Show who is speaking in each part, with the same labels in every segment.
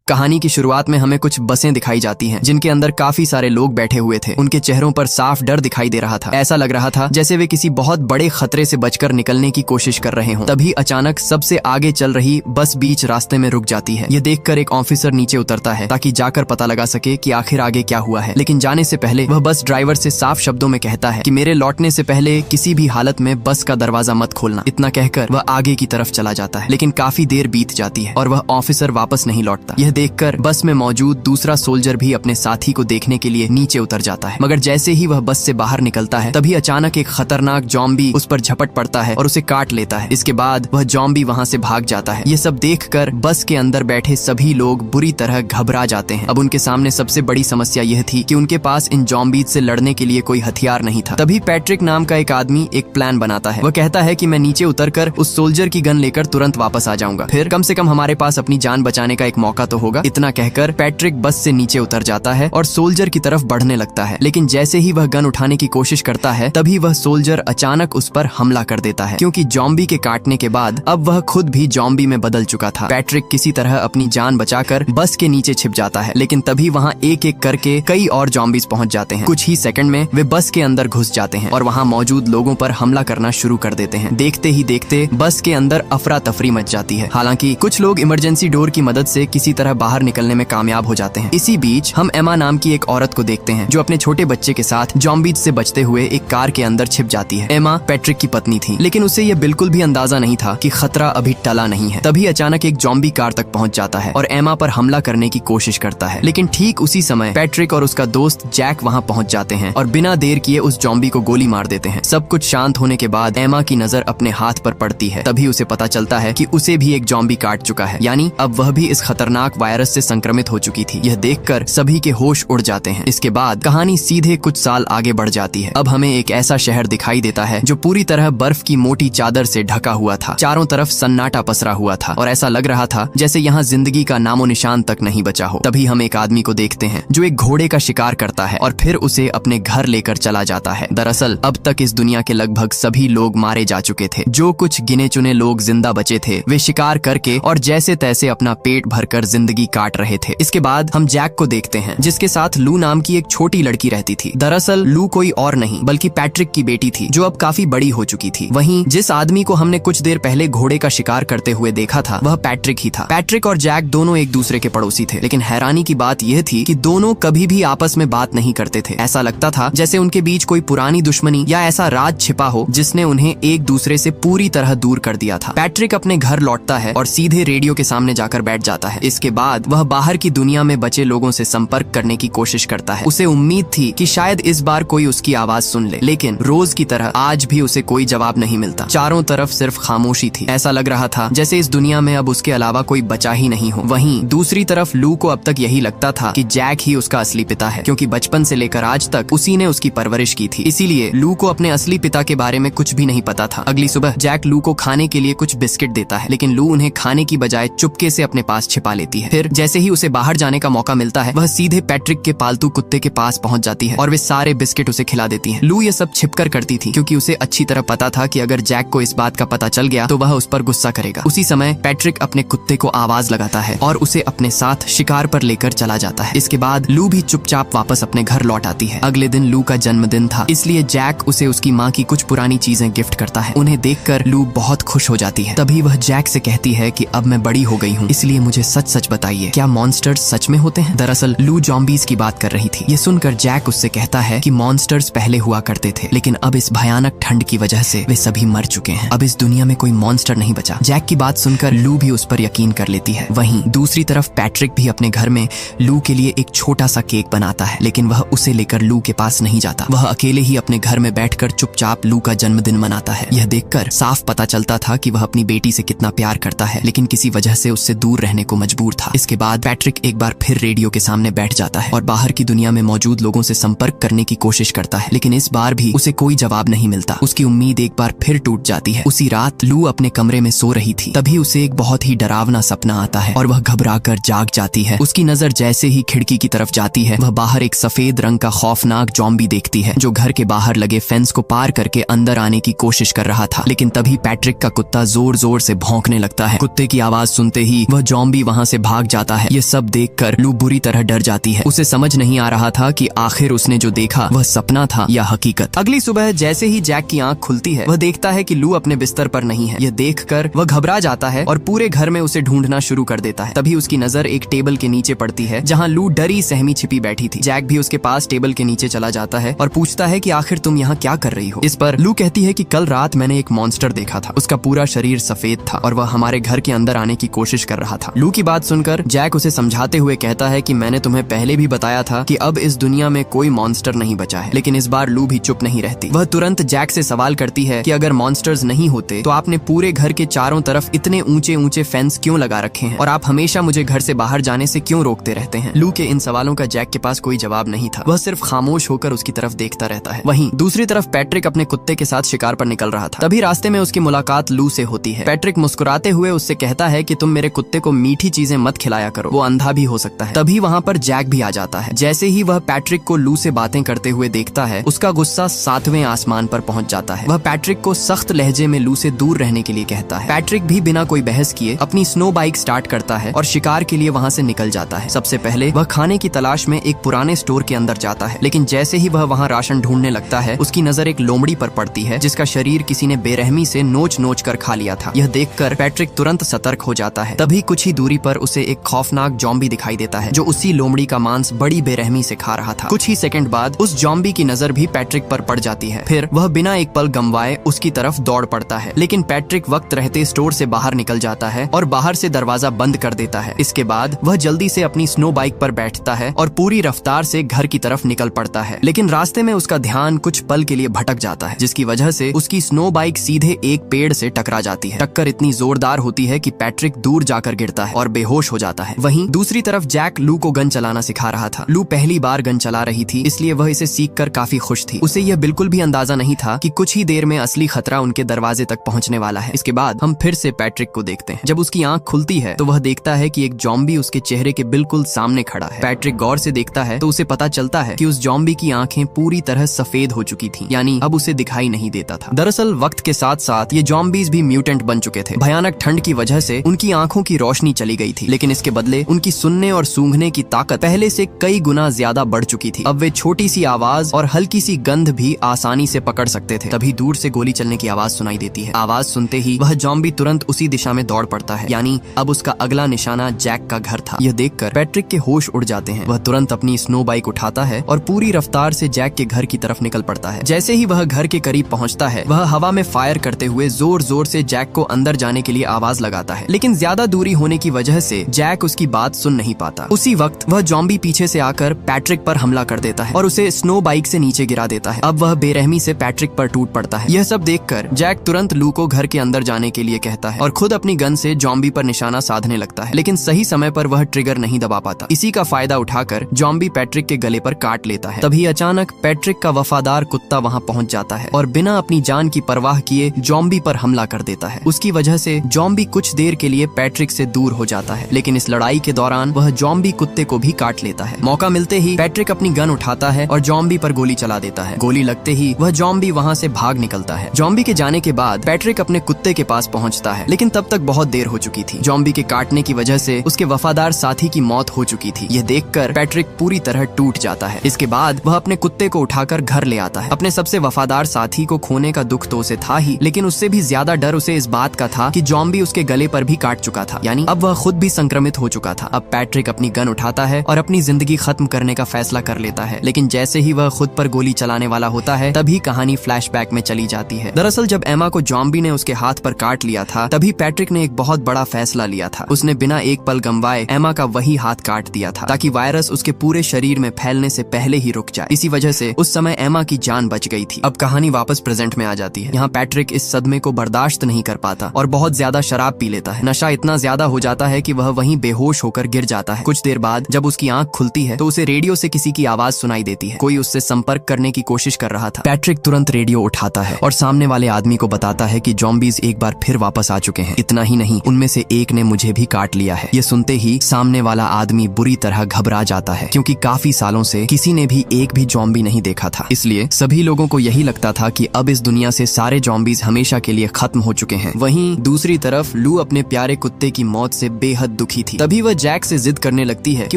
Speaker 1: कहानी की शुरुआत में हमें कुछ बसें दिखाई जाती हैं जिनके अंदर काफी सारे लोग बैठे हुए थे। उनके चेहरों पर साफ डर दिखाई दे रहा था। ऐसा लग रहा था जैसे वे किसी बहुत बड़े खतरे से बचकर निकलने की कोशिश कर रहे हों। तभी अचानक सबसे आगे चल रही बस बीच रास्ते में रुक जाती है। यह देखकर एक ऑफिसर नीचे उतरता है ताकि जाकर पता लगा सके कि आखिर आगे क्या हुआ है। लेकिन जाने से पहले वह बस ड्राइवर से साफ शब्दों में कहता है कि मेरे लौटने से पहले किसी भी हालत में बस का दरवाजा मत खोलना। इतना कहकर वह आगे की तरफ चला जाता है। लेकिन काफी देर बीत जाती है और वह ऑफिसर वापस नहीं लौटता। यह देखकर बस में मौजूद दूसरा सोल्जर भी अपने साथी को देखने के लिए नीचे उतर जाता है। मगर जैसे ही वह बस से बाहर निकलता है तभी अचानक एक खतरनाक ज़ॉम्बी उस पर झपट पड़ता है और उसे काट लेता है। इसके बाद वह ज़ॉम्बी वहां से भाग जाता है। ये सब देखकर बस के अंदर बैठे सभी लोग बुरी तरह घबरा जाते हैं। अब उनके सामने सबसे बड़ी समस्या यह थी कि उनके पास इन ज़ॉम्बीज से लड़ने के लिए कोई हथियार नहीं था। तभी पैट्रिक नाम का एक आदमी एक प्लान बनाता है। वह कहता है कि मैं नीचे उतरकर उस सोल्जर की गन लेकर तुरंत वापस आ जाऊंगा, फिर कम से कम हमारे पास अपनी जान बचाने का एक मौका तो होगा। इतना कहकर पैट्रिक बस से नीचे उतर जाता है और सोल्जर की तरफ बढ़ने लगता है। लेकिन जैसे ही वह गन उठाने की कोशिश करता है तभी वह सोल्जर अचानक उस पर हमला कर देता है, क्योंकि ज़ॉम्बी के काटने के बाद अब वह खुद भी ज़ॉम्बी में बदल चुका था। पैट्रिक किसी तरह अपनी जान बचाकर बस के नीचे छिप जाता है। लेकिन तभी वहाँ एक एक करके कई और ज़ॉम्बीज पहुंच जाते हैं। कुछ ही सेकंड में वे बस के अंदर घुस जाते हैं और वहाँ मौजूद लोगों पर हमला करना शुरू कर देते हैं। देखते ही देखते बस के अंदर अफरा तफरी मच जाती है। हालांकि कुछ लोग इमरजेंसी डोर की मदद से किसी तरह बाहर निकलने में कामयाब हो जाते हैं। इसी बीच हम एमा नाम की एक औरत को देखते हैं जो अपने छोटे बच्चे के साथ ज़ॉम्बीज से बचते हुए एक कार के अंदर छिप जाती है। एमा पैट्रिक की पत्नी थी, लेकिन उसे यह बिल्कुल भी अंदाजा नहीं था कि खतरा अभी टला नहीं है। तभी अचानक एक ज़ॉम्बी कार तक पहुंच जाता है और एमा पर हमला करने की कोशिश करता है। लेकिन ठीक उसी समय पैट्रिक और उसका दोस्त जैक वहां पहुंच जाते हैं और बिना देर किए उस ज़ॉम्बी को गोली मार देते हैं। सब कुछ शांत होने के बाद एमा की नजर अपने हाथ पर पड़ती है। तभी उसे पता चलता है कि उसे भी एक ज़ॉम्बी काट चुका है, यानी अब वह भी इस खतरनाक वायरस से संक्रमित हो चुकी थी। यह देखकर सभी के होश उड़ जाते हैं। इसके बाद कहानी सीधे कुछ साल आगे बढ़ जाती है। अब हमें एक ऐसा शहर दिखाई देता है जो पूरी तरह बर्फ की मोटी चादर से ढका हुआ था। चारों तरफ सन्नाटा पसरा हुआ था और ऐसा लग रहा था जैसे यहाँ जिंदगी का नामो निशान तक नहीं बचा हो। तभी हम एक आदमी को देखते हैं जो एक घोड़े का शिकार करता है और फिर उसे अपने घर लेकर चला जाता है। दरअसल अब तक इस दुनिया के लगभग सभी लोग मारे जा चुके थे। जो कुछ गिने चुने लोग जिंदा बचे थे वे शिकार करके और जैसे तैसे अपना पेट भरकर जिंदगी काट रहे थे। इसके बाद हम जैक को देखते हैं जिसके साथ लू नाम की एक छोटी लड़की रहती थी। दरअसल लू कोई और नहीं बल्कि पैट्रिक की बेटी थी जो अब काफी बड़ी हो चुकी थी। वहीं जिस आदमी को हमने कुछ देर पहले घोड़े का शिकार करते हुए देखा था वह पैट्रिक ही था। पैट्रिक और जैक दोनों एक दूसरे के पड़ोसी थे, लेकिन हैरानी की बात यह थी कि दोनों कभी भी आपस में बात नहीं करते थे। ऐसा लगता था जैसे उनके बीच कोई पुरानी दुश्मनी या ऐसा राज छिपा हो जिसने उन्हें एक दूसरे से पूरी तरह दूर कर दिया था। पैट्रिक अपने घर लौटता है और सीधे रेडियो के सामने जाकर बैठ जाता है। इसके बाद वह बाहर की दुनिया में बचे लोगों से संपर्क करने की कोशिश करता है। उसे उम्मीद थी कि शायद इस बार कोई उसकी आवाज सुन ले, लेकिन रोज की तरह आज भी उसे कोई जवाब नहीं मिलता। चारों तरफ सिर्फ खामोशी थी। ऐसा लग रहा था जैसे इस दुनिया में अब उसके अलावा कोई बचा ही नहीं हो। वहीं दूसरी तरफ लू को अब तक यही लगता था कि जैक ही उसका असली पिता है, क्योंकि बचपन से लेकर आज तक उसी ने उसकी परवरिश की थी। इसीलिए लू को अपने असली पिता के बारे में कुछ भी नहीं पता था। अगली सुबह जैक लू को खाने के लिए कुछ बिस्किट देता है, लेकिन लू उन्हें खाने की बजाय चुपके से अपने पास छिपा लेती है। फिर जैसे ही उसे बाहर जाने का मौका मिलता है वह सीधे पैट्रिक के पालतू कुत्ते के पास पहुंच जाती है और वे सारे बिस्किट उसे खिला देती है। लू ये सब छिपकर करती थी क्योंकि उसे अच्छी तरह पता था कि अगर जैक को इस बात का पता चल गया तो वह उस पर गुस्सा करेगा। उसी समय पैट्रिक अपने कुत्ते को आवाज लगाता है और उसे अपने साथ शिकार पर लेकर चला जाता है। इसके बाद लू भी चुपचाप वापस अपने घर लौट आती है। अगले दिन लू का जन्मदिन था, इसलिए जैक उसे उसकी माँ की कुछ पुरानी चीजें गिफ्ट करता है। उन्हें देखकर लू बहुत खुश हो जाती है। तभी वह जैक से कहती है कि अब मैं बड़ी हो गई हूँ, इसलिए मुझे सच सच बताइए, क्या मॉन्स्टर्स सच में होते हैं? दरअसल लू ज़ॉम्बीज की बात कर रही थी। ये सुनकर जैक उससे कहता है कि मॉन्स्टर्स पहले हुआ करते थे, लेकिन अब इस भयानक ठंड की वजह से वे सभी मर चुके हैं। अब इस दुनिया में कोई मॉन्स्टर नहीं बचा। जैक की बात सुनकर लू भी उस पर यकीन कर लेती है। वहीं दूसरी तरफ पैट्रिक भी अपने घर में लू के लिए एक छोटा सा केक बनाता है, लेकिन वह उसे लेकर लू के पास नहीं जाता। वह अकेले ही अपने घर में बैठकर चुपचाप लू का जन्मदिन मनाता है। यह देखकर साफ पता चलता था कि वह अपनी बेटी से कितना प्यार करता है, लेकिन किसी वजह से उससे दूर रहने को मजबूर था। इसके बाद पैट्रिक एक बार फिर रेडियो के सामने बैठ जाता है और बाहर की दुनिया में मौजूद लोगों से संपर्क करने की कोशिश करता है, लेकिन इस बार भी उसे कोई जवाब नहीं मिलता। उसकी उम्मीद एक बार फिर टूट जाती है। उसी रात लू अपने कमरे में सो रही थी, तभी उसे एक बहुत ही डरावना सपना आता है और वह घबराकर जाग जाती है। उसकी नजर जैसे ही खिड़की की तरफ जाती है वह बाहर एक सफेद रंग का खौफनाक ज़ॉम्बी देखती है जो घर के बाहर लगे फेंस को पार करके अंदर आने की कोशिश कर रहा था। लेकिन तभी पैट्रिक का कुत्ता जोर जोर से भौंकने लगता है। कुत्ते की आवाज सुनते ही वह ज़ॉम्बी वहां से भाग भाग जाता है। ये सब देखकर लू बुरी तरह डर जाती है। उसे समझ नहीं आ रहा था कि आखिर उसने जो देखा वह सपना था या हकीकत। अगली सुबह जैसे ही जैक की आंख खुलती है, वह देखता है कि लू अपने बिस्तर पर नहीं है। यह देखकर वह घबरा जाता है और पूरे घर में उसे ढूंढना शुरू कर देता है। तभी उसकी नजर एक टेबल के नीचे पड़ती है जहाँ लू डरी सहमी छिपी बैठी थी। जैक भी उसके पास टेबल के नीचे चला जाता है और पूछता है कि आखिर तुम यहाँ क्या कर रही हो। इस पर लू कहती है कि कल रात मैंने एक मॉन्स्टर देखा था। उसका पूरा शरीर सफेद था और वह हमारे घर के अंदर आने की कोशिश कर रहा था। लू की बात सुनकर जैक उसे समझाते हुए कहता है कि मैंने तुम्हें पहले भी बताया था कि अब इस दुनिया में कोई मॉन्स्टर नहीं बचा है। लेकिन इस बार लू भी चुप नहीं रहती। वह तुरंत जैक से सवाल करती है कि अगर मॉन्स्टर्स नहीं होते तो आपने पूरे घर के चारों तरफ इतने ऊंचे ऊंचे फेंस क्यों लगा रखे हैं और आप हमेशा मुझे घर से बाहर जाने से क्यों रोकते रहते हैं। लू के इन सवालों का जैक के पास कोई जवाब नहीं था। वह सिर्फ खामोश होकर उसकी तरफ देखता रहता है। वहीं दूसरी तरफ पैट्रिक अपने कुत्ते के साथ शिकार पर निकल रहा था। तभी रास्ते में उसकी मुलाकात लू से होती है। पैट्रिक मुस्कुराते हुए उससे कहता है कि तुम मेरे कुत्ते को मीठी चीजें मत खिलाया करो, वो अंधा भी हो सकता है। तभी वहाँ पर जैक भी आ जाता है। जैसे ही वह पैट्रिक को लू से बातें करते हुए देखता है, उसका गुस्सा 7वें आसमान पर पहुंच जाता है। वह पैट्रिक को सख्त लहजे में लू से दूर रहने के लिए कहता है। पैट्रिक भी बिना कोई बहस किए अपनी स्नो बाइक स्टार्ट करता है और शिकार के लिए वहाँ से निकल जाता है। सबसे पहले वह खाने की तलाश में एक पुराने स्टोर के अंदर जाता है, लेकिन जैसे ही वह वहाँ राशन ढूंढने लगता है, उसकी नजर एक लोमड़ी पर पड़ती है जिसका शरीर किसी ने बेरहमी से नोच नोच कर खा लिया था। यह देखकर पैट्रिक तुरंत सतर्क हो जाता है। तभी कुछ ही दूरी पर उसे एक खौफनाक जॉम्बी दिखाई देता है जो उसी लोमड़ी का मांस बड़ी बेरहमी से खा रहा था। कुछ ही सेकंड बाद उस जॉम्बी की नजर भी पैट्रिक पर पड़ जाती है। फिर वह बिना एक पल गंवाए उसकी तरफ दौड़ पड़ता है, लेकिन पैट्रिक वक्त रहते स्टोर से बाहर निकल जाता है और बाहर से दरवाजा बंद कर देता है। इसके बाद वह जल्दी से अपनी स्नो बाइक पर बैठता है और पूरी रफ्तार से घर की तरफ निकल पड़ता है। लेकिन रास्ते में उसका ध्यान कुछ पल के लिए भटक जाता है, जिसकी वजह से उसकी स्नो बाइक सीधे एक पेड़ से टकरा जाती है। टक्कर इतनी जोरदार होती है कि पैट्रिक दूर जाकर गिरता है और बेहोश हो जाता है। वहीं दूसरी तरफ जैक लू को गन चलाना सिखा रहा था। लू पहली बार गन चला रही थी, इसलिए वह इसे सीखकर काफी खुश थी। उसे यह बिल्कुल भी अंदाजा नहीं था कि कुछ ही देर में असली खतरा उनके दरवाजे तक पहुंचने वाला है। इसके बाद हम फिर से पैट्रिक को देखते हैं। जब उसकी आंख खुलती है तो वह देखता है कि एक जॉम्बी उसके चेहरे के बिल्कुल सामने खड़ा है। पैट्रिक गौर से देखता है तो उसे पता चलता है कि उस जॉम्बी की आंखें पूरी तरह सफेद हो चुकी थीं, यानी अब उसे दिखाई नहीं देता था। दरअसल वक्त के साथ साथ ये जॉम्बीज भी म्यूटेंट बन चुके थे। भयानक ठंड की वजह से उनकी आंखों की रोशनी चली गई थी, लेकिन इसके बदले उनकी सुनने और सूंघने की ताकत पहले से कई गुना ज्यादा बढ़ चुकी थी। अब वे छोटी सी आवाज और हल्की सी गंध भी आसानी से पकड़ सकते थे। तभी दूर से गोली चलने की आवाज सुनाई देती है। आवाज सुनते ही वह जॉम्बी तुरंत उसी दिशा में दौड़ पड़ता है, यानी अब उसका अगला निशाना जैक का घर था। यह देखकर पैट्रिक के होश उड़ जाते हैं। वह तुरंत अपनी स्नो बाइक उठाता है और पूरी रफ्तार से जैक के घर की तरफ निकल पड़ता है। जैसे ही वह घर के करीब पहुंचता है, वह हवा में फायर करते हुए जोर जोर से जैक को अंदर जाने के लिए आवाज लगाता है, लेकिन ज्यादा दूरी होने की वजह से जैक उसकी बात सुन नहीं पाता। उसी वक्त वह जॉम्बी पीछे से आकर पैट्रिक पर हमला कर देता है और उसे स्नो बाइक से नीचे गिरा देता है। अब वह बेरहमी से पैट्रिक पर टूट पड़ता है। यह सब देखकर जैक तुरंत लू को घर के अंदर जाने के लिए कहता है और खुद अपनी गन से जॉम्बी पर निशाना साधने लगता है, लेकिन सही समय पर वह ट्रिगर नहीं दबा पाता। इसी का फायदा उठाकर जॉम्बी पैट्रिक के गले पर काट लेता है। तभी अचानक पैट्रिक का वफादार कुत्ता वहाँ पहुँच जाता है और बिना अपनी जान की परवाह किए जॉम्बी पर हमला कर देता है। उसकी वजह से जॉम्बी कुछ देर के लिए पैट्रिक से दूर हो जाता है, लेकिन इस लड़ाई के दौरान वह जॉम्बी कुत्ते को भी काट लेता है। मौका मिलते ही पैट्रिक अपनी गन उठाता है और जॉम्बी पर गोली चला देता है। गोली लगते ही वह जॉम्बी वहाँ से भाग निकलता है। जॉम्बी के जाने के बाद पैट्रिक अपने कुत्ते के पास पहुँचता है, लेकिन तब तक बहुत देर हो चुकी थी। जॉम्बी के काटने की वजह से उसके वफादार साथी की मौत हो चुकी थी। यह देखकर पैट्रिक पूरी तरह टूट जाता है। इसके बाद वह अपने कुत्ते को उठाकर घर ले आता है। अपने सबसे वफादार साथी को खोने का दुख तो उसे था ही, लेकिन उससे भी ज्यादा डर उसे इस बात का था कि जॉम्बी उसके गले पर भी काट चुका था, यानी अब वह खुद भी संक्रमित हो चुका था। अब पैट्रिक अपनी गन उठाता है और अपनी जिंदगी खत्म करने का फैसला कर लेता है, लेकिन जैसे ही वह खुद पर गोली चलाने वाला होता है, तभी कहानी फ्लैशबैक में चली जाती है। दरअसल जब एमा को जॉम्बी ने उसके हाथ पर काट लिया था, तभी पैट्रिक ने एक बहुत बड़ा फैसला लिया था। उसने बिना एक पल गंवाए एमा का वही हाथ काट दिया था, ताकि वायरस उसके पूरे शरीर में फैलने से पहले ही रुक जाए। इसी वजह से उस समय एमा की जान बच गई थी। अब कहानी वापस प्रेजेंट में आ जाती है। यहाँ पैट्रिक इस सदमे को बर्दाश्त नहीं कर पाता और बहुत ज्यादा शराब पी लेता है। नशा इतना ज्यादा हो जाता है कि वह वहीं बेहोश होकर गिर जाता है। कुछ देर बाद जब उसकी आंख खुलती है तो उसे रेडियो से किसी की आवाज सुनाई देती है। कोई उससे संपर्क करने की कोशिश कर रहा था। पैट्रिक तुरंत रेडियो उठाता है और सामने वाले आदमी को बताता है कि जॉम्बीज एक बार फिर वापस आ चुके हैं। इतना ही नहीं, उनमें से एक ने मुझे भी काट लिया है। ये सुनते ही सामने वाला आदमी बुरी तरह घबरा जाता है, क्योंकि काफी सालों से किसी ने भी एक भी जॉम्बी नहीं देखा था। इसलिए सभी लोगों को यही लगता था कि अब इस दुनिया से सारे जॉम्बीज हमेशा के लिए खत्म हो चुके हैं। वहीं दूसरी तरफ लू अपने प्यारे कुत्ते की मौत से बेहद दुखी दुखी थी। तभी वह जैक से जिद करने लगती है कि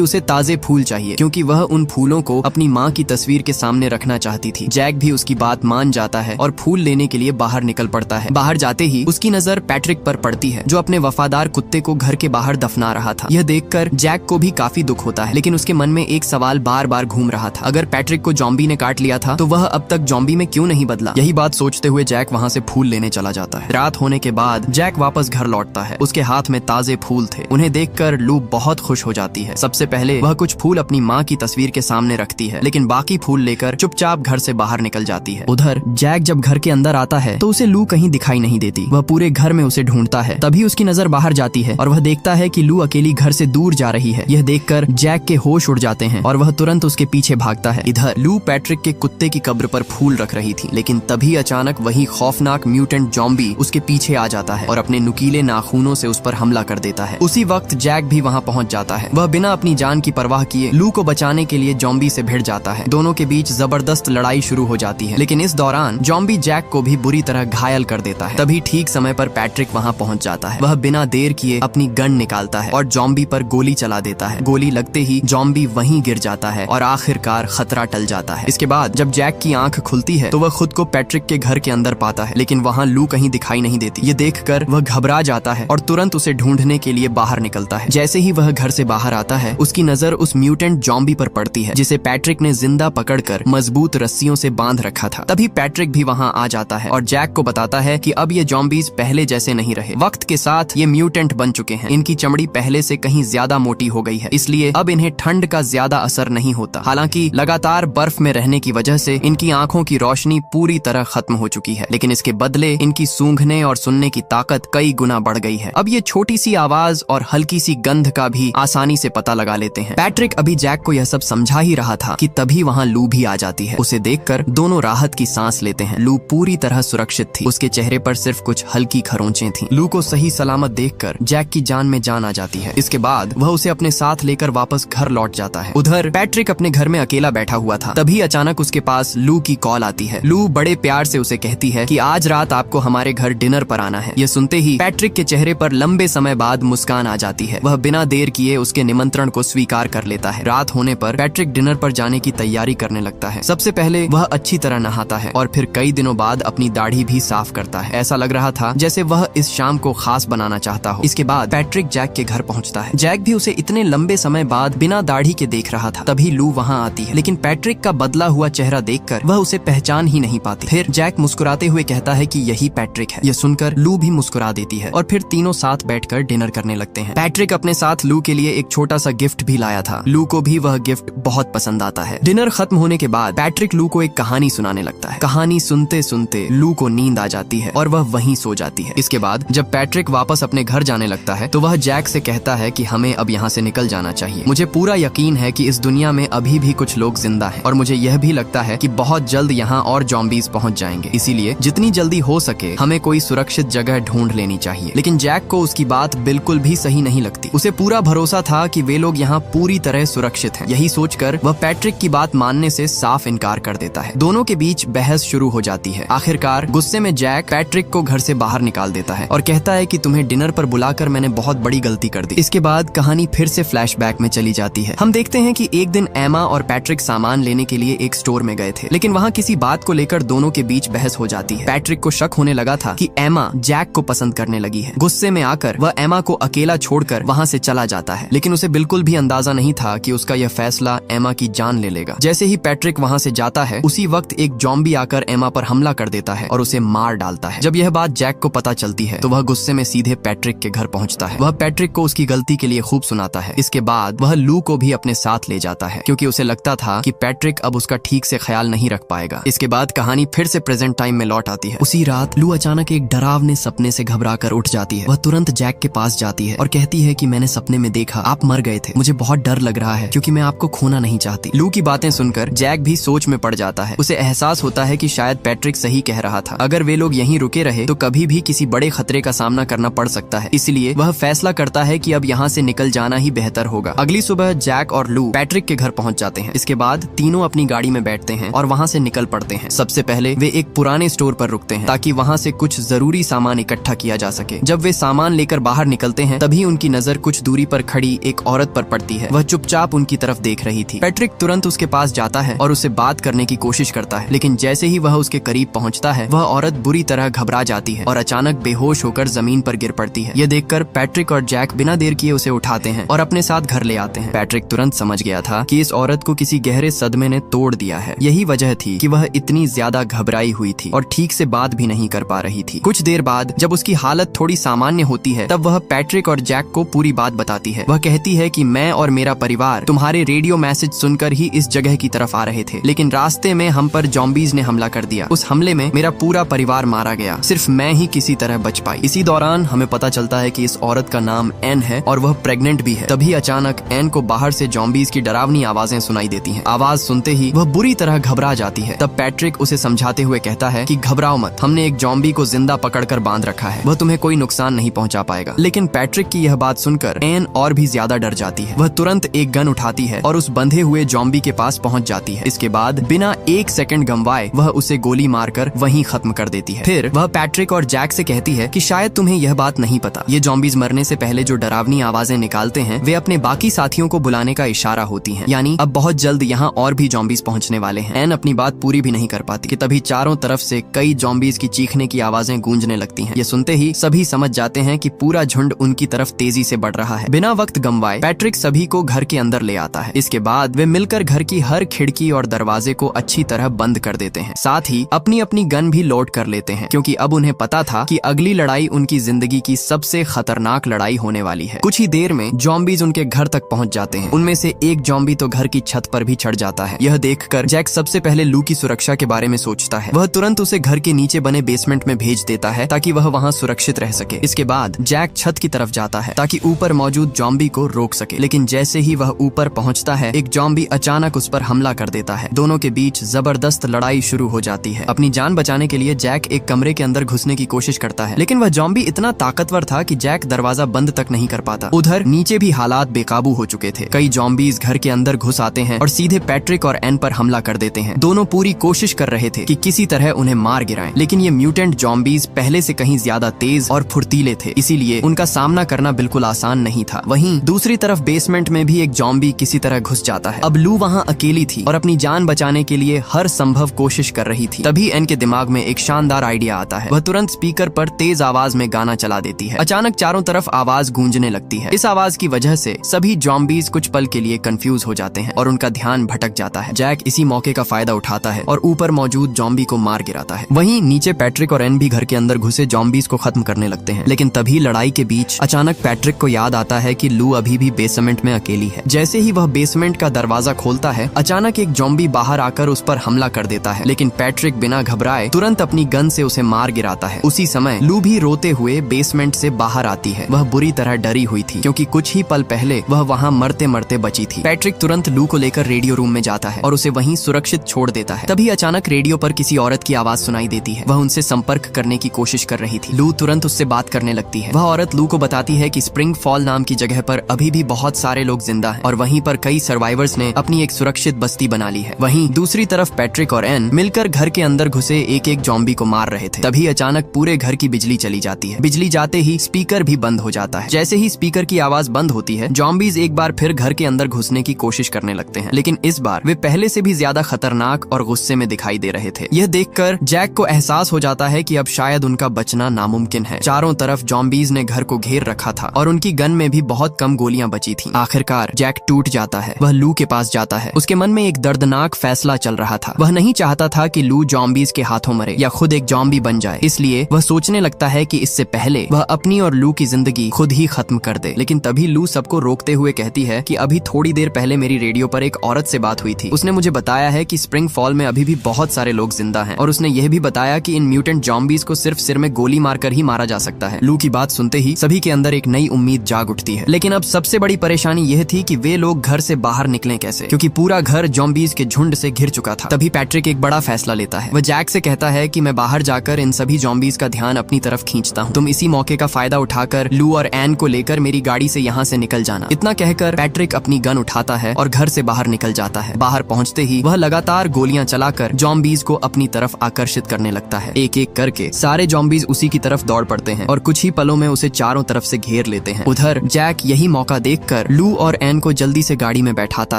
Speaker 1: उसे ताजे फूल चाहिए, क्योंकि वह उन फूलों को अपनी माँ की तस्वीर के सामने रखना चाहती थी। जैक भी उसकी बात मान जाता है और फूल लेने के लिए बाहर निकल पड़ता है। बाहर जाते ही उसकी नजर पैट्रिक पर पड़ती है, जो अपने वफादार कुत्ते को घर के बाहर दफना रहा था। यह देखकर जैक को भी काफी दुख होता है, लेकिन उसके मन में एक सवाल बार बार घूम रहा था, अगर पैट्रिक को जॉम्बी ने काट लिया था तो वह अब तक जॉम्बी में क्यों नहीं बदला। यही बात सोचते हुए जैक वहाँ से फूल लेने चला जाता है। रात होने के बाद जैक वापस घर लौटता है। उसके हाथ में ताजे फूल थे। उन्हें देखकर लू बहुत खुश हो जाती है। सबसे पहले वह कुछ फूल अपनी माँ की तस्वीर के सामने रखती है, लेकिन बाकी फूल लेकर चुपचाप घर से बाहर निकल जाती है। उधर जैक जब घर के अंदर आता है तो उसे लू कहीं दिखाई नहीं देती। वह पूरे घर में उसे ढूंढता है। तभी उसकी नजर बाहर जाती है और वह देखता है कि लू अकेली घर से दूर जा रही है। यह देखकर जैक के होश उड़ जाते हैं और वह तुरंत उसके पीछे भागता है। इधर लू पैट्रिक के कुत्ते की कब्र पर फूल रख रही थी, लेकिन तभी अचानक वही खौफनाक म्यूटेंट जॉम्बी उसके पीछे आ जाता है और अपने नुकीले नाखूनों से उस पर हमला कर देता है। उसी वक्त जैक भी वहाँ पहुँच जाता है। वह बिना अपनी जान की परवाह किए लू को बचाने के लिए जॉम्बी से भिड़ जाता है। दोनों के बीच जबरदस्त लड़ाई शुरू हो जाती है, लेकिन इस दौरान जॉम्बी जैक को भी बुरी तरह घायल कर देता है। तभी ठीक समय पर पैट्रिक वहाँ पहुँच जाता है। वह बिना देर किए अपनी गन निकालता है और जॉम्बी पर गोली चला देता है। गोली लगते ही जॉम्बी वहीं गिर जाता है और आखिरकार खतरा टल जाता है। इसके बाद जब जैक की आंख खुलती है तो वह खुद को पैट्रिक के घर के अंदर पाता है, लेकिन वहाँ लू कहीं दिखाई नहीं देती। ये देखकर वह घबरा जाता है और तुरंत उसे ढूंढने के लिए बाहर निकलता है। जैसे ही वह घर से बाहर आता है, उसकी नजर उस म्यूटेंट जॉम्बी पर पड़ती है, जिसे पैट्रिक ने जिंदा पकड़कर मजबूत रस्सियों से बांध रखा था। तभी पैट्रिक भी वहाँ आ जाता है और जैक को बताता है कि अब ये जॉम्बीज पहले जैसे नहीं रहे। वक्त के साथ ये म्यूटेंट बन चुके हैं। इनकी चमड़ी पहले से कहीं ज्यादा मोटी हो गई है, इसलिए अब इन्हें ठंड का ज्यादा असर नहीं होता। हालांकि लगातार बर्फ में रहने की वजह से इनकी आंखों की रोशनी पूरी तरह खत्म हो चुकी है, लेकिन इसके बदले इनकी सूंघने और सुनने की ताकत कई गुना बढ़ गई है। अब ये छोटी सी आवाज और हल्की सी गंध का भी आसानी से पता लगा लेते हैं। पैट्रिक अभी जैक को यह सब समझा ही रहा था कि तभी वहाँ लू भी आ जाती है। उसे देखकर दोनों राहत की सांस लेते हैं। लू पूरी तरह सुरक्षित थी। उसके चेहरे पर सिर्फ कुछ हल्की खरोंचें थीं। लू को सही सलामत देखकर जैक की जान में जान आ जाती है। इसके बाद वह उसे अपने साथ लेकर वापस घर लौट जाता है। उधर पैट्रिक अपने घर में अकेला बैठा हुआ था। तभी अचानक उसके पास लू की कॉल आती है। लू बड़े प्यार से उसे कहती है कि आज रात आपको हमारे घर डिनर पर आना है। यह सुनते ही पैट्रिक के चेहरे पर लंबे समय बाद मुस्कान आ जाती है। वह बिना देर किए उसके निमंत्रण को स्वीकार कर लेता है। रात होने पर पैट्रिक डिनर पर जाने की तैयारी करने लगता है। सबसे पहले वह अच्छी तरह नहाता है और फिर कई दिनों बाद अपनी दाढ़ी भी साफ करता है। ऐसा लग रहा था जैसे वह इस शाम को खास बनाना चाहता हो। इसके बाद पैट्रिक जैक के घर पहुंचता है। जैक भी उसे इतने लंबे समय बाद बिना दाढ़ी के देख रहा था। तभी लू वहां आती है, लेकिन पैट्रिक का बदला हुआ चेहरा देखकर वह उसे पहचान ही नहीं पाती। फिर जैक मुस्कुराते हुए कहता है कि यही पैट्रिक है। यह सुनकर लू भी मुस्कुरा देती है और फिर तीनों साथ बैठकर डिनर करने लगते हैं। पैट्रिक अपने साथ लू के लिए एक छोटा सा गिफ्ट भी लाया था। लू को भी वह गिफ्ट बहुत पसंद आता है। डिनर खत्म होने के बाद पैट्रिक लू को एक कहानी सुनाने लगता है। कहानी सुनते सुनते लू को नींद आ जाती है और वह वहीं सो जाती है। इसके बाद जब पैट्रिक वापस अपने घर जाने लगता है तो वह जैक से कहता है कि हमें अब यहाँ से निकल जाना चाहिए। मुझे पूरा यकीन है कि इस दुनिया में अभी भी कुछ लोग जिंदा हैं और मुझे यह भी लगता है कि बहुत जल्द यहाँ और जॉम्बीज पहुँच जाएंगे। इसीलिए जितनी जल्दी हो सके हमें कोई सुरक्षित जगह ढूंढ लेनी चाहिए। लेकिन जैक को उसकी बात बिल्कुल भी सही नहीं लगती। उसे पूरा भरोसा था कि वे लोग यहाँ पूरी तरह सुरक्षित हैं। यही सोचकर वह पैट्रिक की बात मानने से साफ इनकार कर देता है। दोनों के बीच बहस शुरू हो जाती है। आखिरकार गुस्से में जैक पैट्रिक को घर से बाहर निकाल देता है और कहता है कि तुम्हें डिनर पर बुलाकर मैंने बहुत बड़ी गलती कर दी। इसके बाद कहानी फिर से फ्लैशबैक में चली जाती है। हम देखते हैं कि एक दिन एमा और पैट्रिक सामान लेने के लिए एक स्टोर में गए थे, लेकिन वहाँ किसी बात को लेकर दोनों के बीच बहस हो जाती है। पैट्रिक को शक होने लगा था कि एमा जैक को पसंद करने लगी है। गुस्से में आकर वह एमा को अकेला छोड़कर वहाँ से चला जाता है, लेकिन उसे बिल्कुल भी अंदाजा नहीं था कि उसका यह फैसला एमा की जान ले लेगा। जैसे ही पैट्रिक वहाँ से जाता है उसी वक्त एक जॉम्बी आकर एमा पर हमला कर देता है और उसे मार डालता है। जब यह बात जैक को पता चलती है तो वह गुस्से में सीधे पैट्रिक के घर पहुँचता है। वह पैट्रिक को उसकी गलती के लिए खूब सुनाता है। इसके बाद वह लू को भी अपने साथ ले जाता है, क्योंकि उसे लगता था कि पैट्रिक अब उसका ठीक से ख्याल नहीं रख पाएगा। इसके बाद कहानी फिर से प्रेजेंट टाइम में लौट आती है। उसी रात लू अचानक एक डरावने सपने से घबराकर उठ जाती है। वह तुरंत जैक के पास जाती है और कहती है कि मैंने सपने में देखा आप मर गए थे। मुझे बहुत डर लग रहा है क्योंकि मैं आपको खोना नहीं चाहती। लू की बातें सुनकर जैक भी सोच में पड़ जाता है। उसे एहसास होता है कि शायद पैट्रिक सही कह रहा था। अगर वे लोग यहीं रुके रहे तो कभी भी किसी बड़े खतरे का सामना करना पड़ सकता है। इसलिए वह फैसला करता है कि अब यहाँ से निकल जाना ही बेहतर होगा। अगली सुबह जैक और लू पैट्रिक के घर पहुँच जाते हैं। इसके बाद तीनों अपनी गाड़ी में बैठते हैं और वहाँ से निकल पड़ते हैं। सबसे पहले वे एक पुराने स्टोर पर रुकते हैं ताकि वहाँ से कुछ जरूरी सामान इकट्ठा किया जा सके। जब वे सामान लेकर बाहर निकलते हैं तभी उनकी नजर कुछ दूरी पर खड़ी एक औरत पर पड़ती है। वह चुपचाप उनकी तरफ देख रही थी। पैट्रिक तुरंत उसके पास जाता है और उससे बात करने की कोशिश करता है, लेकिन जैसे ही वह उसके करीब पहुंचता है, वह औरत बुरी तरह घबरा जाती है और अचानक बेहोश होकर जमीन पर गिर पड़ती है। यह देखकर पैट्रिक और जैक बिना देर किए उसे उठाते हैं और अपने साथ घर ले आते हैं। पैट्रिक तुरंत समझ गया था कि इस औरत को किसी गहरे सदमे ने तोड़ दिया है। यही वजह थी कि वह इतनी ज्यादा घबराई हुई थी और ठीक से बात भी नहीं कर पा रही थी। कुछ देर बाद जब उसकी हालत थोड़ी सामान्य होती है, तब वह पैट्रिक और जैक को पूरी बात बताती है। वह कहती है कि मैं और मेरा परिवार तुम्हारे रेडियो मैसेज सुनकर ही इस जगह की तरफ आ रहे थे, लेकिन रास्ते में हम पर ज़ॉम्बीज़ ने हमला कर दिया। उस हमले में मेरा पूरा परिवार मारा गया, सिर्फ मैं ही किसी तरह बच पाई। इसी दौरान हमें पता चलता है कि इस औरत का नाम एन है और वह प्रेग्नेंट भी है। तभी अचानक एन को बाहर से ज़ॉम्बीज़ की डरावनी आवाजें सुनाई देती हैं। आवाज सुनते ही वह बुरी तरह घबरा जाती है। तब पैट्रिक उसे समझाते हुए कहता है कि घबराओ मत, हमने एक ज़ॉम्बी को जिंदा पकड़कर बांध रखा है, वह तुम्हें कोई नुकसान नहीं पहुंचा पाएगा। लेकिन पैट्रिक की यह बात सुनकर एन और भी ज्यादा डर जाती है। वह तुरंत एक गन उठाती है और उस बंधे हुए ज़ॉम्बी के पास पहुंच जाती है। इसके बाद बिना एक सेकंड गंवाए वह उसे गोली मारकर वहीं खत्म कर देती है। फिर वह पैट्रिक और जैक से कहती है कि शायद तुम्हें यह बात नहीं पता, ये ज़ॉम्बीज़ मरने से पहले जो डरावनी आवाजें निकालते हैं वे अपने बाकी साथियों को बुलाने का इशारा होती हैं। यानी अब बहुत जल्द यहाँ और भी ज़ॉम्बीज़ पहुंचने वाले हैं। एन अपनी बात पूरी भी नहीं कर पाती कि तभी चारों तरफ से कई ज़ॉम्बीज़ की चीखने की आवाजें गूंजने लगती हैं। ये सुनते ही सभी समझ जाते हैं कि पूरा झुंड उनकी तरफ तेजी से बढ़ रहा है। बिना वक्त गंवाए पैट्रिक सभी को घर के अंदर ले आता है। इसके बाद वे मिलकर घर की हर खिड़की और दरवाजे को अच्छी तरह बंद कर देते हैं। साथ ही अपनी अपनी गन भी लोड कर लेते हैं, क्योंकि अब उन्हें पता था कि अगली लड़ाई उनकी जिंदगी की सबसे खतरनाक लड़ाई होने वाली है। कुछ ही देर में ज़ॉम्बीज़ उनके घर तक पहुंच जाते हैं। उनमें से एक ज़ॉम्बी तो घर की छत पर भी चढ़ जाता है। यह देखकर जैक सबसे पहले लू की सुरक्षा के बारे में सोचता है। वह तुरंत उसे घर के नीचे बने बेसमेंट में भेज देता है ताकि वह वहाँ सुरक्षित रह सके। इसके बाद जैक छत की तरफ जाता है ताकि ऊपर मौजूद ज़ॉम्बी को रोक सके, लेकिन जैसे ही वह ऊपर पहुंचता है, एक ज़ॉम्बी अचानक उस पर हमला कर देता है। दोनों के बीच जबरदस्त लड़ाई शुरू हो जाती है। अपनी जान बचाने के लिए जैक एक कमरे के अंदर घुसने की कोशिश करता है, लेकिन वह ज़ॉम्बी इतना ताकतवर था कि जैक दरवाजा बंद तक नहीं कर पाता। उधर नीचे भी हालात बेकाबू हो चुके थे। कई ज़ॉम्बीज़ घर के अंदर घुस आते हैं और सीधे पैट्रिक और एन पर हमला कर देते हैं। दोनों पूरी कोशिश कर रहे थे कि किसी तरह उन्हें मार गिराएं, लेकिन ये म्यूटेंट ज़ॉम्बीज़ पहले से कहीं ज्यादा तेज और फुर्तीले थे, इसीलिए उनका सामना करना बिल्कुल आसान नहीं था। वहीं दूसरी तरफ बेसमेंट में भी एक ज़ॉम्बी किसी तरह घुस जाता है। अब लू वहाँ अकेली थी और अपनी जान बचाने के लिए हर संभव कोशिश कर रही थी। तभी एन के दिमाग में एक शानदार आइडिया आता है। वह तुरंत स्पीकर पर तेज आवाज में गाना चला देती है। अचानक चारों तरफ आवाज गूंजने लगती है। इस आवाज की वजह से सभी ज़ॉम्बीज़ कुछ पल के लिए कंफ्यूज हो जाते हैं और उनका ध्यान भटक जाता है। जैक इसी मौके का फायदा उठाता है और ऊपर मौजूद ज़ॉम्बी को मार गिराता है। वहीं नीचे पैट्रिक और एन भी घर के अंदर घुसे ज़ॉम्बीज़ को खत्म करने लगते हैं। लेकिन तभी लड़ाई के बीच अचानक पैट्रिक को याद आता है कि लू अभी भी बेसमेंट में अकेली है। जैसे ही वह बेसमेंट का दरवाजा खोलता है, अचानक एक ज़ॉम्बी बाहर आकर उस पर हमला कर देता है, लेकिन पैट्रिक बिना घबराए तुरंत अपनी गन से उसे मार गिराता है। उसी समय लू भी रोते हुए बेसमेंट से बाहर आती है। वह बुरी तरह डरी हुई थी, क्योंकि कुछ ही पल पहले वह वहाँ मरते मरते बची थी। पैट्रिक तुरंत लू को लेकर रेडियो रूम में जाता है और उसे वहीं सुरक्षित छोड़ देता है। तभी अचानक रेडियो पर किसी औरत की आवाज सुनाई देती है। वह उनसे संपर्क करने की कोशिश कर रही थी। लू तुरंत उससे बात करने लगती है। वह औरत लू को बताती है कि स्प्रिंग फॉल नाम की जगह पर अभी भी बहुत सारे लोग जिंदा हैं और वहीं पर कई सर्वाइवर्स ने अपनी एक सुरक्षित बस्ती बना ली है। वहीं दूसरी तरफ पैट्रिक और एन मिलकर घर के अंदर घुसे एक एक ज़ॉम्बी को मार रहे थे। तभी अचानक पूरे घर की बिजली चली जाती है। बिजली जाते ही स्पीकर भी बंद हो जाता है। जैसे ही स्पीकर की आवाज बंद होती है, ज़ॉम्बीज़ एक बार फिर घर के अंदर घुसने की कोशिश करने लगते हैं, लेकिन इस बार वे पहले से भी ज्यादा खतरनाक और गुस्से में दिखाई दे रहे थे। यह देखकर जैक को एहसास हो जाता है कि अब शायद उनका बचना नामुमकिन है। चारों तरफ ज़ॉम्बीज़ ने घर को घेर रखा था और उनकी गन में भी बहुत कम गोलियां बची थीं। आखिरकार जैक टूट जाता है। वह लू के पास जाता है। उसके मन में एक दर्दनाक फैसला चल रहा था। वह नहीं चाहता था कि लू ज़ॉम्बीज़ के हाथों मरे या खुद एक ज़ॉम्बी बन जाए, इसलिए वह सोचने लगता है कि इससे पहले वह अपनी और लू की जिंदगी खुद ही खत्म कर दे। लेकिन तभी लू सबको रोकते हुए कहती है कि अभी थोड़ी देर पहले मेरी रेडियो पर एक औरत से बात हुई थी। उसने मुझे बताया है कि स्प्रिंग फॉल में अभी भी बहुत सारे लोग जिंदा हैं और उसने यह भी बताया कि इन म्यूटेंट ज़ॉम्बीज़ को सिर्फ सिर में गोली मारकर ही मारा जा सकता है। लू की बात सुनते ही सभी के अंदर एक नई उम्मीद जाग उठती है। लेकिन अब सबसे बड़ी परेशानी यह थी कि वे लोग घर से बाहर निकलें कैसे, क्योंकि पूरा घर ज़ॉम्बीज़ के झुंड से घिर चुका था। तभी पैट्रिक एक बड़ा फैसला लेता है। वह जैक से कहता है कि मैं बाहर जाकर इन सभी ज़ॉम्बीज़ का ध्यान अपनी तरफ खींचता हूँ। तुम इसी मौके का फायदा उठाकर लू और एन को लेकर मेरी गाड़ी से यहाँ से निकल जाना। इतना कहकर पैट्रिक अपनी गन उठाता है और घर से बाहर निकल जाता है। बाहर पहुँचते ही वह लगातार गोलियां चलाकर ज़ॉम्बीज़ को अपनी तरफ आकर्षित करने लगता है। एक एक करके सारे ज़ॉम्बीज़ उसी की तरफ दौड़ पड़ते हैं और कुछ ही पलों में उसे चारों तरफ से घेर घेर लेते हैं। उधर जैक यही मौका देखकर लू और एन को जल्दी से गाड़ी में बैठाता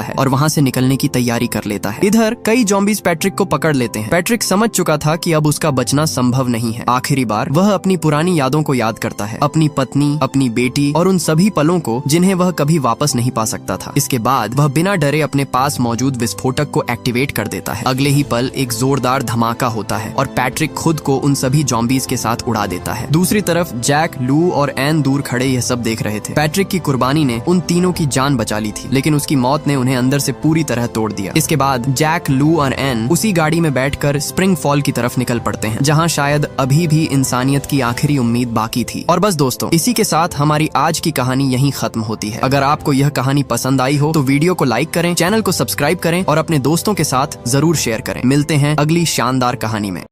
Speaker 1: है और वहाँ से निकलने की तैयारी कर लेता है। इधर कई ज़ॉम्बीज पैट्रिक को पकड़ लेते हैं। पैट्रिक समझ चुका था कि अब उसका बचना संभव नहीं है। आखिरी बार वह अपनी पुरानी यादों को याद करता है, अपनी पत्नी, अपनी बेटी और उन सभी पलों को जिन्हें वह कभी वापस नहीं पा सकता था। इसके बाद वह बिना डरे अपने पास मौजूद विस्फोटक को एक्टिवेट कर देता है। अगले ही पल एक जोरदार धमाका होता है और पैट्रिक खुद को उन सभी ज़ॉम्बीज के साथ उड़ा देता है। दूसरी तरफ जैक, लू और एन दूर खड़े यह सब देख रहे थे। पैट्रिक की कुर्बानी ने उन तीनों की जान बचा ली थी, लेकिन उसकी मौत ने उन्हें अंदर से पूरी तरह तोड़ दिया। इसके बाद जैक, लू और एन उसी गाड़ी में बैठकर स्प्रिंग फॉल की तरफ निकल पड़ते हैं, जहां शायद अभी भी इंसानियत की आखिरी उम्मीद बाकी थी। और बस दोस्तों, इसी के साथ हमारी आज की कहानी यहीं खत्म होती है। अगर आपको यह कहानी पसंद आई हो तो वीडियो को लाइक करें, चैनल को सब्सक्राइब करें और अपने दोस्तों के साथ जरूर शेयर करें। मिलते हैं अगली शानदार कहानी में।